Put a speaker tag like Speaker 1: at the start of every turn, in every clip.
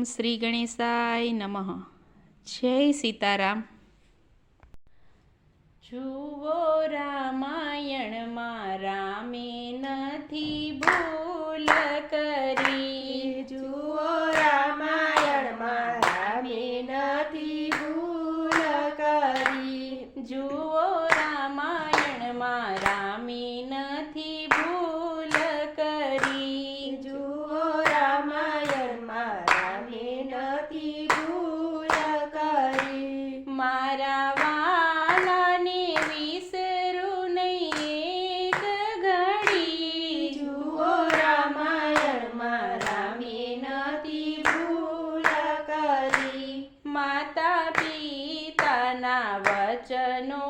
Speaker 1: શ્રી ગણેશાય નમઃ. જય સીતારામ. જુઓ રામાયણમાં રામે નથી ભૂલ કરી.
Speaker 2: જુઓ રામાયણમાં રામે નથી ભૂલ કરી.
Speaker 1: જુઓ રામાયણમાં રામે નથી ભૂલ કરી.
Speaker 2: જુઓ રામાયણમાં રામે નથી ભૂલ કરી.
Speaker 1: મારા વાલાને વિસરું નહીં એક ઘડી.
Speaker 2: જુઓ રામાયણમાં રામે નથી ભૂલ કરી.
Speaker 1: માતા પિતાના વચનો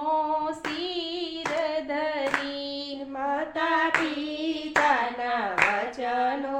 Speaker 1: શિર ધરી.
Speaker 2: માતા પિતાના વચનો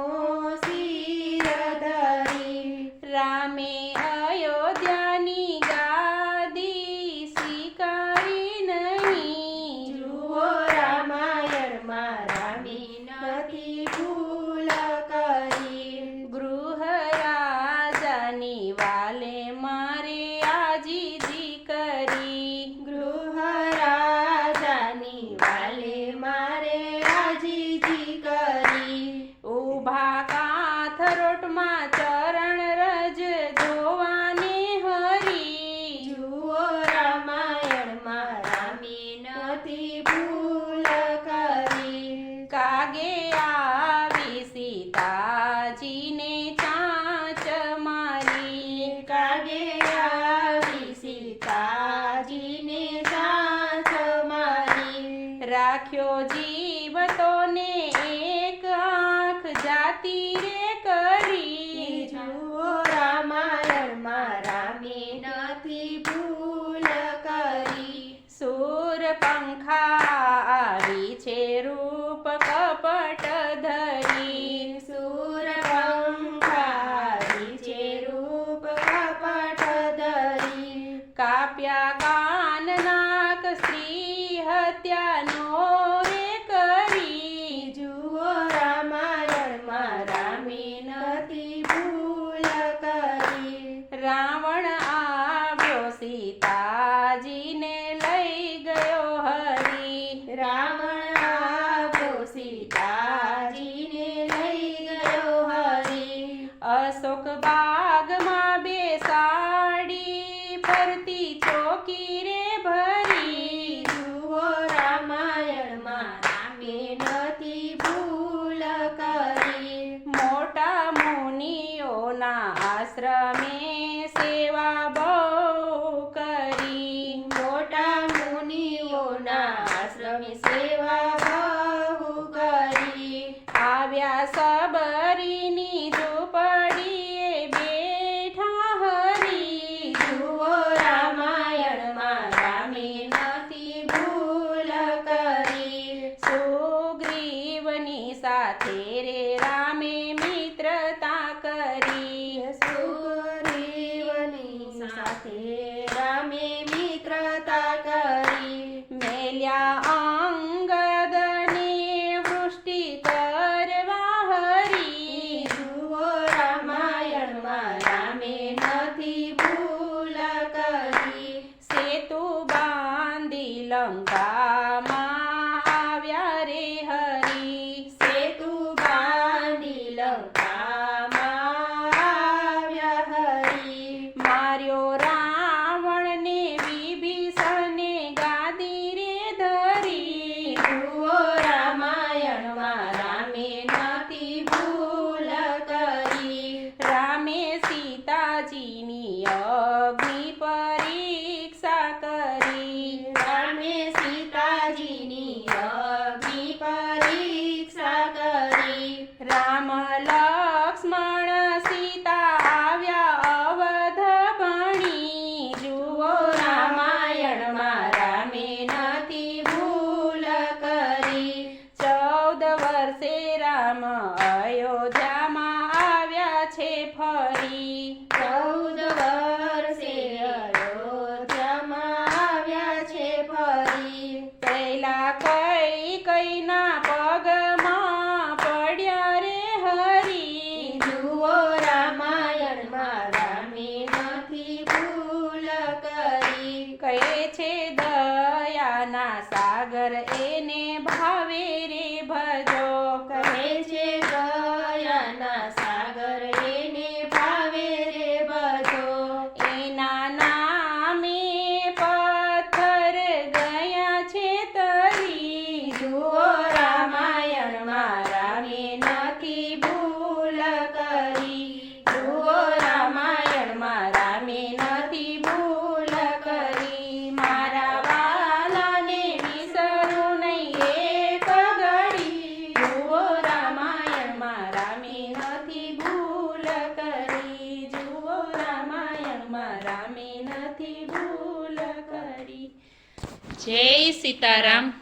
Speaker 2: શિર ધરી.
Speaker 1: રામે અયોધ્યાની ગાદી સ્વીકારી નહીં.
Speaker 2: જુઓ રામાયણમાં રામે નથી ભૂલ કરી.
Speaker 1: ગૃહ રાજાની વાલે મારે આજીજી કરી.
Speaker 2: ગૃહ રાજાની વાલે મારે આજીજી કરી.
Speaker 1: ઊભા કાથરોટમાં ચરણ રજ જોવાને હરી.
Speaker 2: જુઓ રામાયણમાં રામે નથી ભૂલ કરી.
Speaker 1: કાગે આવી સીતાજીને ચાંચ મારી.
Speaker 2: કાગે આવી સીતાજીને સાથ મારી.
Speaker 1: રાખ્યો જીવ તોને એક આંખ જાતી રે કરી.
Speaker 2: જુઓ રામાયણમાં રામે નથી ભૂલ કરી.
Speaker 1: શૂરપંખા આવી છે રૂપ કપટ ધરી.
Speaker 2: શૂરપંખારી છે રૂપ કપટ ધરી.
Speaker 1: કાપ્યા કાન નાક સ્ત્રી હત્યાનો રે કરી.
Speaker 2: જુઓ રામાયણમાં રામે નથી ભૂલ કરી.
Speaker 1: રાવણ આવ્યો સીતાજીને લઈ ગયો હરી.
Speaker 2: રાવણ આવ્યો સીતાજીને લઈ ગયો હરી.
Speaker 1: અશોક બાગમાં બેસાડી ફરતી ચોકી રે ભરી.
Speaker 2: જુઓ રામાયણમાં રામે નથી ભૂલ કરી.
Speaker 1: મોટા મુનિઓના આશ્રમે સેવા બહુ કરી.
Speaker 2: મોટા મુનિઓના આશ્રમે સેવા બહુ કરી.
Speaker 1: આવ્યા સબરીની ઝૂંપડીએ બેઠા હરી.
Speaker 2: જુઓ રામાયણમાં રામે નથી ભૂલ કરી.
Speaker 1: સુગ્રીવની સાથે રે રામે મિત્રતા કરી.
Speaker 2: સુગ્રીવની સાથે રામે મિત્રતા કરી.
Speaker 1: મેલ્યા અંગદને વૃષ્ટિ કરવા હરી.
Speaker 2: જુઓ રામાયણમાં રામે નથી ભૂલ કરી.
Speaker 1: સેતુ બાંધી લંકામાં આવ્યા રે હરી.
Speaker 2: સેતુ બાંધી લંકામાં આવ્યા હરી.
Speaker 1: માર્યો રાવણને વિભીષણને ગાદી રે ધરી.
Speaker 2: જુઓ રામાયણમાં રામે નથી ભૂલ કરી.
Speaker 1: રામે સીતાજીની અગ્નિ પરીક્ષા કરી.
Speaker 2: રામે સીતાજી
Speaker 1: દયાના સાગર એને ભાવે રે ભજો.
Speaker 2: કહે છે દયાના સાગર એને ભાવે રે ભજો.
Speaker 1: એના નામે પથ્થર ગયા છે તરી.
Speaker 2: જુઓ રામાયણમાં રામે નથી ભૂલ કરી. જુઓ રામાયણમાં રામે નથી ભૂલ કરી.
Speaker 1: મારા વાલાને વિસરું નહીં એક ઘડી. જુઓ રામાયણમાં રામે નથી ભૂલ કરી. જુઓ રામાયણમાં રામે નથી ભૂલ કરી. જય સીતારામ.